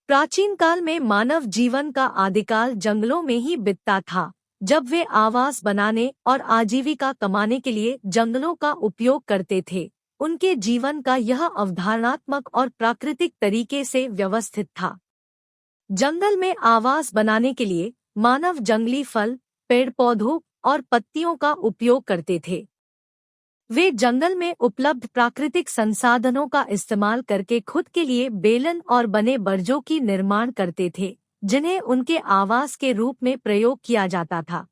प्राचीन काल में मानव जीवन का आदिकाल जंगलों में ही बीतता था, जब वे आवास बनाने और आजीविका कमाने के लिए जंगलों का उपयोग करते थे। उनके जीवन का यह अवधारणात्मक और प्राकृतिक तरीके से व्यवस्थित था। जंगल में आवास बनाने के लिए मानव जंगली फल, पेड़ पौधों और पत्तियों का उपयोग करते थे। वे जंगल में उपलब्ध प्राकृतिक संसाधनों का इस्तेमाल करके खुद के लिए बेलन और बने बर्जों की निर्माण करते थे, जिन्हें उनके आवास के रूप में प्रयोग किया जाता था।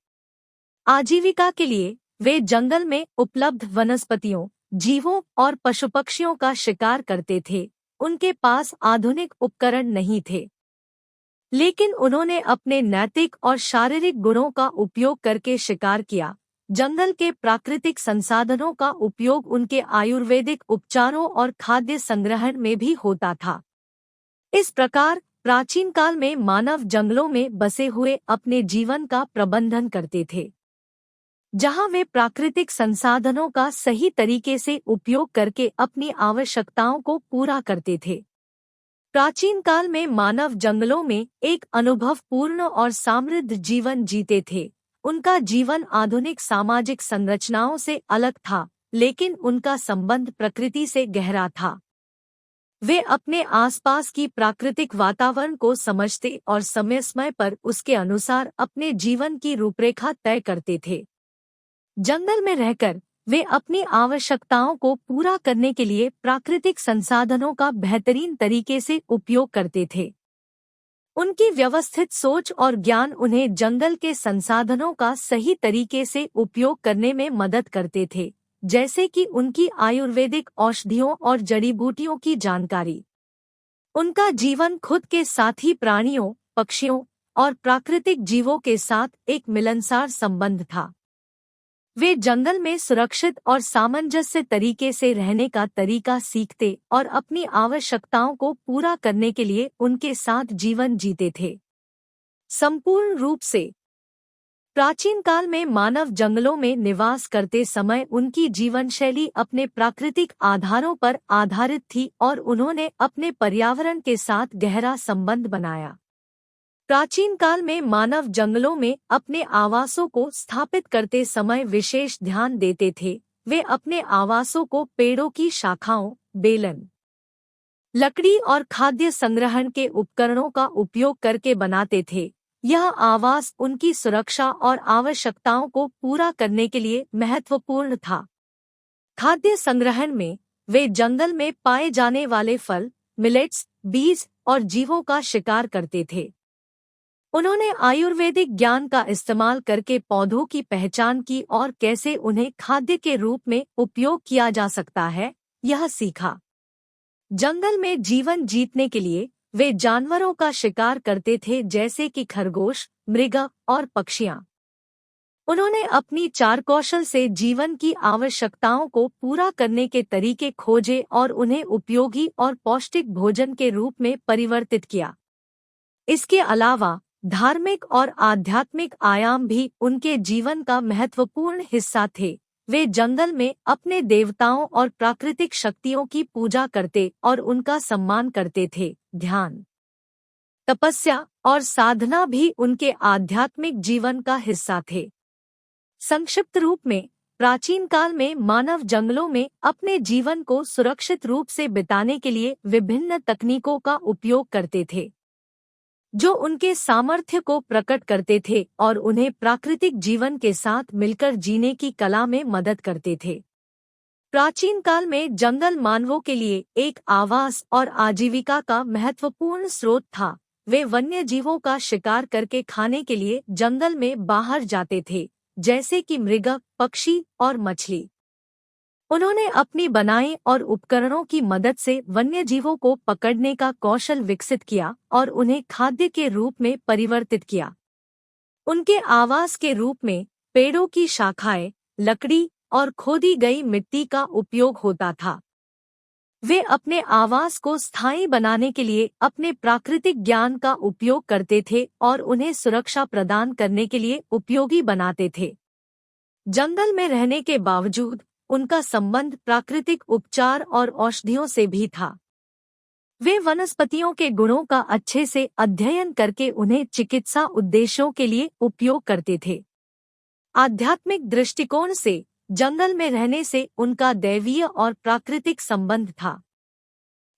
आजीविका के लिए वे जंगल में उपलब्ध वनस्पतियों, जीवों और पशुपक्षियों का शिकार करते थे। उनके पास आधुनिक उपकरण नहीं थे, लेकिन उन्होंने अपने नैतिक और शारीरिक गुणों का उपयोग करके शिकार किया। जंगल के प्राकृतिक संसाधनों का उपयोग उनके आयुर्वेदिक उपचारों और खाद्य संग्रहण में भी होता था। इस प्रकार प्राचीन काल में मानव जंगलों में बसे हुए अपने जीवन का प्रबंधन करते थे, जहां वे प्राकृतिक संसाधनों का सही तरीके से उपयोग करके अपनी आवश्यकताओं को पूरा करते थे। प्राचीन काल में मानव जंगलों में एक अनुभवपूर्ण और समृद्ध जीवन जीते थे। उनका जीवन आधुनिक सामाजिक संरचनाओं से अलग था, लेकिन उनका संबंध प्रकृति से गहरा था। वे अपने आसपास की प्राकृतिक वातावरण को समझते और समय समय पर उसके अनुसार अपने जीवन की रूपरेखा तय करते थे। जंगल में रहकर वे अपनी आवश्यकताओं को पूरा करने के लिए प्राकृतिक संसाधनों का बेहतरीन तरीके से उपयोग करते थे। उनकी व्यवस्थित सोच और ज्ञान उन्हें जंगल के संसाधनों का सही तरीके से उपयोग करने में मदद करते थे, जैसे कि उनकी आयुर्वेदिक औषधियों और जड़ी बूटियों की जानकारी। उनका जीवन खुद के साथी प्राणियों, पक्षियों और प्राकृतिक जीवों के साथ एक मिलनसार संबंध था। वे जंगल में सुरक्षित और सामंजस्य तरीके से रहने का तरीका सीखते और अपनी आवश्यकताओं को पूरा करने के लिए उनके साथ जीवन जीते थे। संपूर्ण रूप से प्राचीन काल में मानव जंगलों में निवास करते समय उनकी जीवन शैली अपने प्राकृतिक आधारों पर आधारित थी और उन्होंने अपने पर्यावरण के साथ गहरा संबंध बनाया। प्राचीन काल में मानव जंगलों में अपने आवासों को स्थापित करते समय विशेष ध्यान देते थे। वे अपने आवासों को पेड़ों की शाखाओं, बेलन, लकड़ी और खाद्य संग्रहण के उपकरणों का उपयोग करके बनाते थे। यह आवास उनकी सुरक्षा और आवश्यकताओं को पूरा करने के लिए महत्वपूर्ण था। खाद्य संग्रहण में वे जंगल में पाए जाने वाले फल, मिलेट्स, बीज और जीवों का शिकार करते थे। उन्होंने आयुर्वेदिक ज्ञान का इस्तेमाल करके पौधों की पहचान की और कैसे उन्हें खाद्य के रूप में उपयोग किया जा सकता है, यह सीखा। जंगल में जीवन जीतने के लिए वे जानवरों का शिकार करते थे, जैसे कि खरगोश, मृग और पक्षियां। उन्होंने अपनी चारकौशल से जीवन की आवश्यकताओं को पूरा करने के तरीके खोजे और उन्हें उपयोगी और पौष्टिक भोजन के रूप में परिवर्तित किया। इसके अलावा धार्मिक और आध्यात्मिक आयाम भी उनके जीवन का महत्वपूर्ण हिस्सा थे। वे जंगल में अपने देवताओं और प्राकृतिक शक्तियों की पूजा करते और उनका सम्मान करते थे। ध्यान, तपस्या और साधना भी उनके आध्यात्मिक जीवन का हिस्सा थे। संक्षिप्त रूप में, प्राचीन काल में मानव जंगलों में अपने जीवन को सुरक्षित रूप से बिताने के लिए विभिन्न तकनीकों का उपयोग करते थे, जो उनके सामर्थ्य को प्रकट करते थे और उन्हें प्राकृतिक जीवन के साथ मिलकर जीने की कला में मदद करते थे। प्राचीन काल में जंगल मानवों के लिए एक आवास और आजीविका का महत्वपूर्ण स्रोत था। वे वन्य जीवों का शिकार करके खाने के लिए जंगल में बाहर जाते थे, जैसे कि मृग, पक्षी और मछली। उन्होंने अपनी बनाई और उपकरणों की मदद से वन्यजीवों को पकड़ने का कौशल विकसित किया और उन्हें खाद्य के रूप में परिवर्तित किया। उनके आवास के रूप में पेड़ों की शाखाएं, लकड़ी और खोदी गई मिट्टी का उपयोग होता था। वे अपने आवास को स्थायी बनाने के लिए अपने प्राकृतिक ज्ञान का उपयोग करते थे और उन्हें सुरक्षा प्रदान करने के लिए उपयोगी बनाते थे। जंगल में रहने के बावजूद उनका संबंध प्राकृतिक उपचार और औषधियों से भी था। वे वनस्पतियों के गुणों का अच्छे से अध्ययन करके उन्हें चिकित्सा उद्देश्यों के लिए उपयोग करते थे। आध्यात्मिक दृष्टिकोण से जंगल में रहने से उनका दैवीय और प्राकृतिक संबंध था।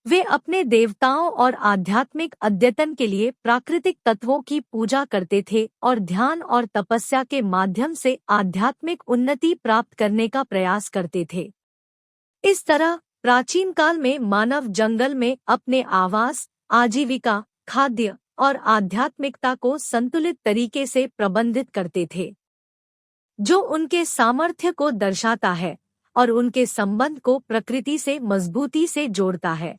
वे अपने देवताओं और आध्यात्मिक अद्यतन के लिए प्राकृतिक तत्वों की पूजा करते थे और ध्यान और तपस्या के माध्यम से आध्यात्मिक उन्नति प्राप्त करने का प्रयास करते थे। इस तरह प्राचीन काल में मानव जंगल में अपने आवास, आजीविका, खाद्य और आध्यात्मिकता को संतुलित तरीके से प्रबंधित करते थे, जो उनके सामर्थ्य को दर्शाता है और उनके संबंध को प्रकृति से मजबूती से जोड़ता है।